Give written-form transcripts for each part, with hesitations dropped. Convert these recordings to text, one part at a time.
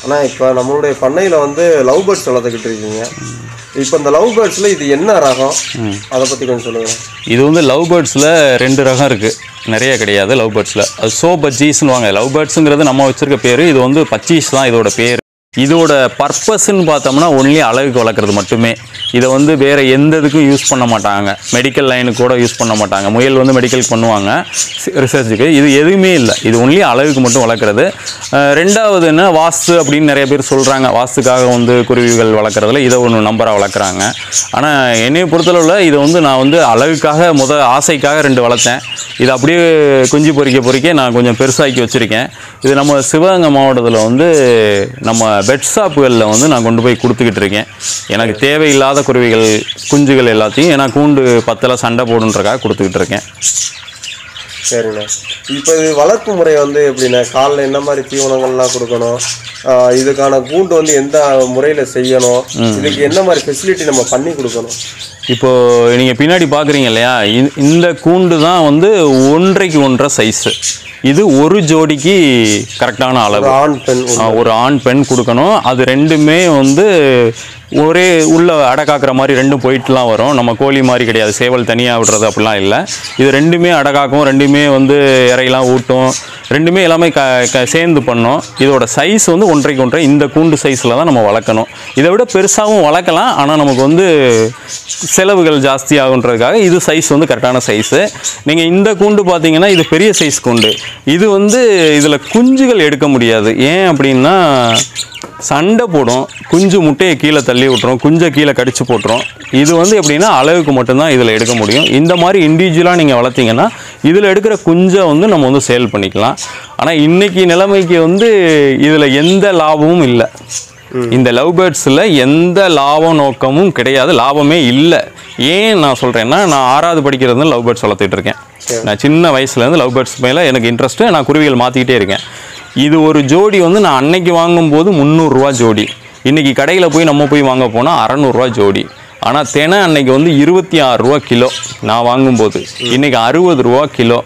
ஆனால் இப்போ நம்மளுடைய பண்ணையில் வந்து லவ் பேர்ட்ஸ் வளர்த்துக்கிட்டு இருக்கீங்க. இப்போ இந்த லவ் பேர்ட்ஸில் இது என்ன ரகம், அதை பற்றி கொஞ்சம் சொல்லுங்கள். இது வந்து லவ் பேர்ட்ஸில் 2 ரகம் இருக்குது, நிறைய கிடையாது லவ் பேர்ட்ஸில். அது பஜ்ஜீஸ்னு வாங்க. லவ் பேர்ட்ஸுங்கிறது நம்ம வச்சுருக்க பேர், இது வந்து பச்சீஸ் தான் இதோட பேர். இதோட பர்பஸ்ன்னு பார்த்தோம்னா ஒன்லி அழகுக்கு வளர்க்குறது மட்டுமே. இதை வந்து வேறு எந்த இதுக்கும் யூஸ் பண்ண மாட்டாங்க, மெடிக்கல் லைனுக்கு கூட யூஸ் பண்ண மாட்டாங்க. முயல் வந்து மெடிக்கலுக்கு பண்ணுவாங்க ரிசர்ச்சுக்கு, இது எதுவுமே இல்லை, இது ஒன்லி அழகுக்கு மட்டும் வளர்க்குறது. ரெண்டாவது என்ன, வாஸ்து அப்படின்னு நிறைய பேர் சொல்கிறாங்க, வாஸ்துக்காக வந்து குருவிகள் வளர்க்குறதுல இதை ஒன்று நம்பராக வளர்க்குறாங்க. ஆனால் என்னையை பொறுத்தளவில் இதை வந்து நான் வந்து அழகுக்காக ஆசைக்காக 2 வளர்த்தேன். இது அப்படியே குஞ்சு பொறிக்க நான் கொஞ்சம் பெருசாக்கி வச்சுருக்கேன். இது நம்ம சிவகங்கை மாவட்டத்தில் வந்து நம்ம பெட் ஷாப்புகளில் வந்து நான் கொண்டு போய் கொடுத்துக்கிட்டு இருக்கேன். எனக்கு தேவையில்லாத குருவிகள் குஞ்சுகள் எல்லாத்தையும் ஏன்னா கூண்டு 10 சண்டை போடுன்றக்காக கொடுத்துக்கிட்டு இருக்கேன். சரிண்ணா. இப்போ இது வளர்ப்பு முறை வந்து எப்படின்னா, காலைல என்ன மாதிரி தீவனங்கள்லாம் கொடுக்கணும், இதுக்கான கூண்டு வந்து எந்த முறையில் செய்யணும், இதுக்கு என்ன மாதிரி ஃபெசிலிட்டி நம்ம பண்ணி கொடுக்கணும்? இப்போது நீங்கள் பின்னாடி பார்க்குறீங்க இல்லையா, இந்த கூண்டு தான் வந்து 1.5x 1.5 சைஸு. இது ஒரு ஜோடிக்கு கரெக்டான அளவு. ஒரு ஆண் பெண் கொடுக்கணும். அது 2மே வந்து ஒரே உள்ள அடை காக்கிற மாதிரி 2ம் போயிட்டுலாம் வரும். நம்ம கோழி மாதிரி கிடையாது, சேவல் தனியாக விடுறது அப்படிலாம் இல்லை. இது 2மே அடை காக்கும், 2மே வந்து இறையெல்லாம் ஊட்டும், 2மே எல்லாமே சேர்ந்து பண்ணோம். இதோட சைஸ் வந்து 1.5x 1.5 இந்த கூண்டு சைஸில் தான் நம்ம வளர்க்கணும். இதை விட பெருசாகவும் வளர்க்கலாம், ஆனால் நமக்கு வந்து செலவுகள் ஜாஸ்தி ஆகுன்றதுக்காக இது சைஸ் வந்து கரெக்டான சைஸு. நீங்கள் இந்த கூண்டு பார்த்தீங்கன்னா இது பெரிய சைஸ் கூண்டு. இது வந்து இதில் குஞ்சுகள் எடுக்க முடியாது. ஏன் அப்படின்னா சண்டை போடும், குஞ்சு முட்டையை கீழே தள்ளி விட்டுரும், குஞ்சை கீழே கடிச்சு போட்டுரும். இது வந்து எப்படின்னா அளவுக்கு மட்டும்தான் இதில் எடுக்க முடியும். இந்த மாதிரி இண்டிவிஜுவலாக நீங்கள் வளர்த்திங்கன்னா இதில் எடுக்கிற குஞ்சை வந்து நம்ம வந்து சேல் பண்ணிக்கலாம். ஆனால் இன்றைக்கி நிலைமைக்கு வந்து இதில் எந்த லாபமும் இல்லை. இந்த லவ் பேர்ட்ஸில் எந்த லாப நோக்கமும் கிடையாது, லாபமே இல்லை. ஏன் நான் சொல்கிறேன்னா, நான் 6வது படிக்கிறது லவ் பேர்ட்ஸ் வளர்த்துட்டு இருக்கேன். நான் சின்ன வயசுலேருந்து லவ் பேர்ட்ஸ் மேலே எனக்கு இன்ட்ரெஸ்ட்டு, நான் குருவிகள் மாற்றிக்கிட்டே இருக்கேன். இது ஒரு ஜோடி வந்து நான் அன்னைக்கு வாங்கும்போது 300 ரூபா ஜோடி, இன்றைக்கி கடையில் போய் நம்ம போய் வாங்க போனால் 600 ரூபா ஜோடி. ஆனால் தினை அன்னைக்கு வந்து 26 ரூபா கிலோ நான் வாங்கும்போது, இன்றைக்கி 60 ரூபா கிலோ.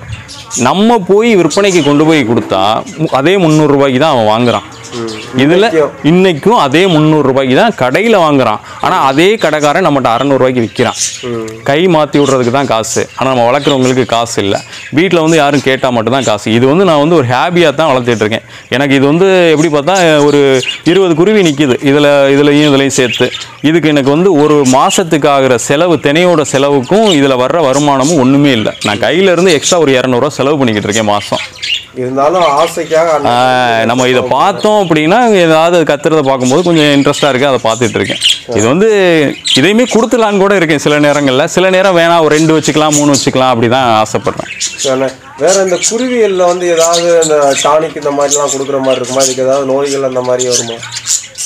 நம்ம போய் விற்பனைக்கு கொண்டு போய் கொடுத்தா அதே 300 ரூபாய்க்கு தான் அவன் வாங்குறான். இதில் இன்னைக்கும் அதே 300 ரூபாய்க்கு தான் கடையில் வாங்குறான். ஆனால் அதே கடைக்காரன் நம்மகிட்ட 600 ரூபாய்க்கு விற்கிறான். கை மாற்றி விட்றதுக்கு தான் காசு, ஆனால் நம்ம வளர்க்குறவங்களுக்கு காசு இல்லை. வீட்டில் வந்து யாரும் கேட்டால் மட்டும்தான் காசு. இது வந்து நான் வந்து ஒரு ஹேபியாக தான் வளர்த்துட்டு இருக்கேன். எனக்கு இது வந்து எப்படி பார்த்தா ஒரு 20 குருவி நிற்கிது, இதுலையும் சேர்த்து. இதுக்கு எனக்கு வந்து ஒரு மாதத்துக்கு ஆகிற செலவு, தினையோட செலவுக்கும் இதில் வர்ற வருமானமும் ஒன்றுமே இல்லை. நான் கையிலேருந்து எக்ஸ்ட்ரா ஒரு 200 ரூபா செலவு பண்ணிக்கிட்டு இருக்கேன் மாதம். இருந்தாலும் ஆசைக்காக நம்ம இதை பார்த்தோம் அப்படின்னா ஏதாவது கத்துறதை பார்க்கும்போது கொஞ்சம் இன்ட்ரெஸ்டாக இருக்குது, அதை பார்த்துட்டு இருக்கேன். இது வந்து இதையுமே கொடுத்துலான்னு கூட இருக்கேன் சில நேரங்களில். சில நேரம் வேணாம், ஒரு 2 வச்சுக்கலாம் 3 வச்சுக்கலாம், அப்படி தான் ஆசைப்பட்றேன். வேற இந்த குருவிகளில் வந்து ஏதாவது இந்த டானிக் இந்த மாதிரிலாம் கொடுக்குற மாதிரி இருக்குமா? இதுக்கு ஏதாவது நோய்கள் அந்த மாதிரி வருமா?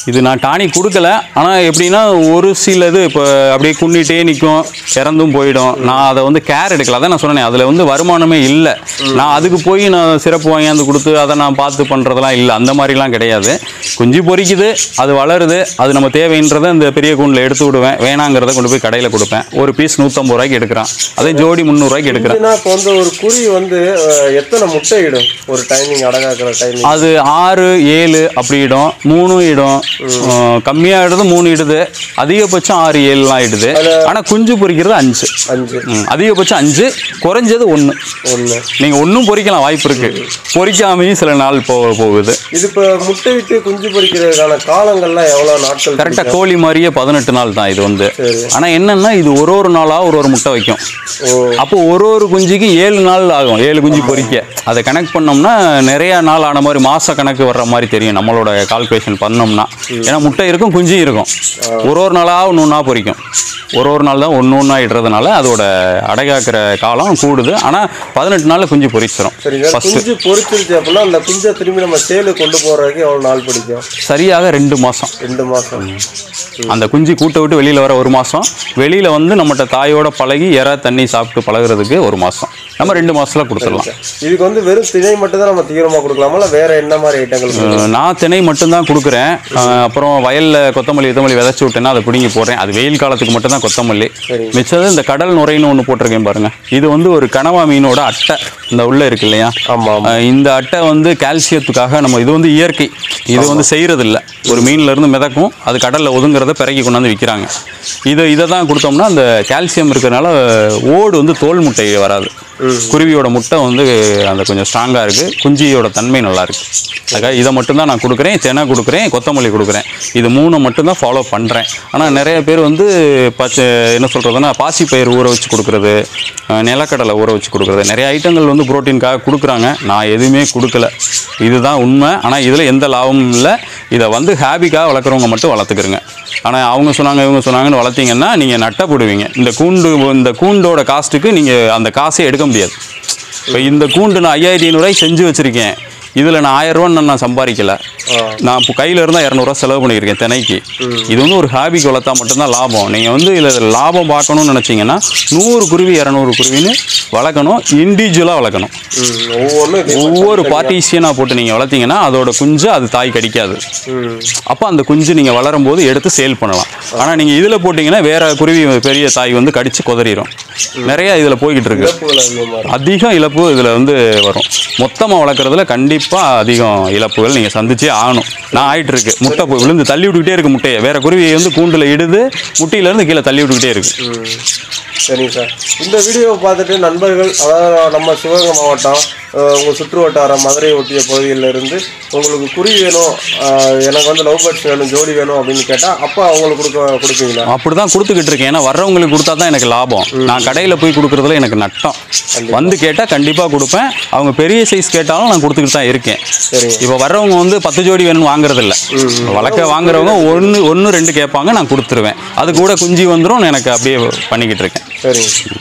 இது நான் டானிக் கொடுக்கல, ஆனால் எப்படின்னா ஒரு சிலது இப்போ அப்படியே குன்னிட்டே நிற்கும், இறந்தும் போயிடும். நான் அதை வந்து கேர் எடுக்கல. அதான் நான் சொன்னேன், அதில் வந்து வருமானமே இல்லை. நான் அதுக்கு போய் நான் சிறப்பு வாங்கியாந்து கொடுத்து அதை நான் பார்த்து பண்ணுறதெல்லாம் இல்லை, அந்த மாதிரிலாம் கிடையாது. குஞ்சு பொறிக்குது, அது வளருது, அது நம்ம தேவைன்றதை இந்த பெரிய கூண்டில் எடுத்து விடுவேன். வேணாங்கிறத கொண்டு போய் கடையில் கொடுப்பேன். ஒரு பீஸ் 150 ரூபாய்க்கு எடுக்கிறான், அதே ஜோடி 300 ரூபாய்க்கு எடுக்கிறேன். இப்போ வந்து ஒரு குருவி வந்து எத்தனை முட்டை இடும் ஒரு டைமிங், அடகாக்கிற டைமிங்? அது 6, 7 அப்படி இடும், 3 இடும். கம்மியாக இடுது 3 இடுது, அதிகபட்சம் 6, 7லாம் இடுது. ஆனால் குஞ்சு பொறிக்கிறது 5. அதிகபட்சம் 5, குறைஞ்சது 1. நீங்கள் 1 பொறிக்கலாம், வாய்ப்பு இருக்கு. பொறிக்காமையும் சில நாள் போகுது. இது இப்போ முட்டை விட்டு குஞ்சு பொறிக்கிறதுக்கான காலங்கள்லாம் எவ்வளோ நாட்கள்? கரெக்டாக கோழி மாதிரியே 18 நாள் தான் இது வந்து. ஆனால் என்னன்னா இது ஒரு நாளாக ஒரு முட்டை வைக்கும். அப்போ ஒரு குஞ்சுக்கு 7 நாள் ஆகும் 7 குஞ்சு பொறிக்க. அதை கனெக்ட் பண்ணோம்னா நிறைய நாள் ஆன மாதிரி மாச கணக்கு வர்ற மாதிரி தெரியும் நம்மளோட கால்குலேஷன் பண்ணோம்னா. ஏன்னா முட்டை இருக்கும், குஞ்சு இருக்கும், ஒரு நாளாக ஒன்று பொறிக்கும். ஒரு நாள் தான் ஒன்று இடுறதுனால அதோட அடைகாக்கிற காலம் கூடுது. ஆனால் 18 நாளில் குஞ்சு பொறிச்சிடும். குஞ்சு பொறிச்சிருச்சு அப்படின்னா அந்த குஞ்சை திரும்பி நம்ம சேலு கொண்டு போகிறதுக்கு எவ்வளோ நாள் பிடிக்கும்? சரியாக 2 மாதம். 2 மாதம். அந்த குஞ்சு கூட்டை விட்டு வெளியில் வர 1 மாதம், வெளியில் வந்து நம்மகிட்ட தாயோட பழகி இற தண்ணி சாப்பிட்டு பழகிறதுக்கு 1 மாதம். நம்ம 2 மாதத்தில் கொடுத்துடலாம். இதுக்கு வந்து வெறும் திணை மட்டும் தான் நம்ம தீவிரமாக கொடுக்கலாமா, இல்லை வேற என்ன மாதிரி ஐட்டங்கள்? நான் திணை மட்டும்தான் கொடுக்குறேன். அப்புறம் வயலில் கொத்தமல்லி விதைச்சி விட்டேன்னா அதை பிடுங்கி போடுறேன். அது வெயில் காலத்துக்கு மட்டும்தான் கொத்தமல்லி. மிச்சது இந்த கடல் நுரைன்னு ஒன்று போட்டிருக்கேன் பாருங்க. இது வந்து ஒரு கனவா மீனோட அட்டை, இந்த உள்ள இருக்கு இல்லையா, இந்த அட்டை வந்து கால்சியத்துக்காக நம்ம, இது வந்து இயற்கை, இது வந்து செய்யறது இல்லை. ஒரு மீன்ல இருந்து மிதக்கும், அது கடலில் ஒதுங்கிறத பிறக்கி கொண்டாந்து விற்கிறாங்க. இதை தான் கொடுத்தோம்னா அந்த கால்சியம் இருக்கிறதுனால ஓடு வந்து தோல் முட்டை வராது. குருவியோட முட்டை வந்து அந்த கொஞ்சம் ஸ்ட்ராங்காக இருக்குது, குஞ்சியோட தன்மை நல்லா இருக்குது. அதுக்காக இதை மட்டும்தான் நான் கொடுக்குறேன். தெனை கொடுக்குறேன், கொத்தமல்லி கொடுக்குறேன். இது 3 மட்டும்தான் ஃபாலோ பண்ணுறேன். ஆனால் நிறைய பேர் வந்து என்ன சொல்கிறதுனா பாசிப்பயிர் ஊற வச்சு கொடுக்குறது, நிலக்கடலை ஊற வச்சு கொடுக்குறது, நிறைய ஐட்டங்கள் வந்து புரோட்டீனுக்காக கொடுக்குறாங்க. நான் எதுவுமே கொடுக்கல, இதுதான் உண்மை. ஆனால் இதில் எந்த லாபமும் இல்லை. இதை வந்து ஹேபிக்காக வளர்க்குறவங்க மட்டும் வளர்த்துக்கிறங்க. ஆனால் அவங்க சொன்னாங்க இவங்க சொன்னாங்கன்னு வளர்த்திங்கன்னா நீங்கள் நட்டப்படுவீங்க. இந்த கூண்டோட காஸ்ட்டுக்கு நீங்கள் அந்த காசே எடுக்க முடியாது. இப்போ இந்த கூண்டு நான் 5500 செஞ்சு வச்சுருக்கேன். இதில் நான் 1000 ரூபான்னு நான் சம்பாதிக்கல. நான் இப்போ கையில் இருந்தால் 200 செலவு பண்ணியிருக்கேன் தினைக்கு. இது வந்து ஒரு ஹாபிக்கு வளர்த்தா மட்டும்தான் லாபம். நீங்கள் வந்து இதில் லாபம் பார்க்கணும்னு நினச்சிங்கன்னா 100 குருவி 200 குருவின்னு வளர்க்கணும், இண்டிவிஜுவலாக வளர்க்கணும். ஒவ்வொரு பார்ட்டிஷியனாக போட்டு நீங்கள் வளர்த்திங்கன்னா அதோட குஞ்சு அது தாய் கடிக்காது. அப்போ அந்த குஞ்சு நீங்கள் வளரும் போது எடுத்து சேல் பண்ணலாம். ஆனால் நீங்கள் இதில் போட்டிங்கன்னா வேறு குருவி பெரிய தாய் வந்து கடித்து குதறிடும். நிறையா இதில் போய்கிட்டு இருக்கு. அதிகம் இழப்பு இதில் வந்து வரும். மொத்தமாக வளர்க்குறதுல கண்டிப்பாக அதிகம் இழப்புகள் நீங்கள் சந்திச்சே ஆகணும். நான் ஆகிட்டு இருக்கு. முட்டை போய் விழுந்து தள்ளி விட்டுக்கிட்டே இருக்கு முட்டையை. வேறு குருவியை வந்து கூண்டில் இடுது, முட்டையிலேருந்து கீழே தள்ளி விட்டுக்கிட்டே இருக்கு. சரிங்க சார். இந்த வீடியோவை பார்த்துட்டு நண்பர்கள், அதாவது நம்ம சிவகங்கை மாவட்டம் உங்கள் சுற்று வட்டாரம் மதுரை ஒட்டிய பகுதியில் இருந்து உங்களுக்கு குருவி வேணும், எனக்கு வந்து லவ் பேர்ட்ஸ் வேணும், ஜோடி வேணும் அப்படின்னு கேட்டால் அப்போ அவங்களுக்கு கொடுப்பீங்களா? அப்படி தான் கொடுத்துக்கிட்டு இருக்கேன். ஏன்னா வர்றவங்களுக்கு கொடுத்தா தான் எனக்கு லாபம். நான் கடையில் போய் கொடுக்குறதுல எனக்கு நட்டம். வந்து கேட்டால் கண்டிப்பாக கொடுப்பேன். அவங்க பெரிய சைஸ் கேட்டாலும் நான் கொடுத்துக்கிட்டு தான் இருக்கேன். இப்போ வர்றவங்க வந்து 10 ஜோடி வேணும்னு வாங்குறதில்ல. வளர்க்க வாங்குறவங்க 1 2 கேட்பாங்க, நான் கொடுத்துருவேன். அது கூட குஞ்சு வந்துடும். எனக்கு அப்படியே பண்ணிக்கிட்டு இருக்கேன். சரிங்க.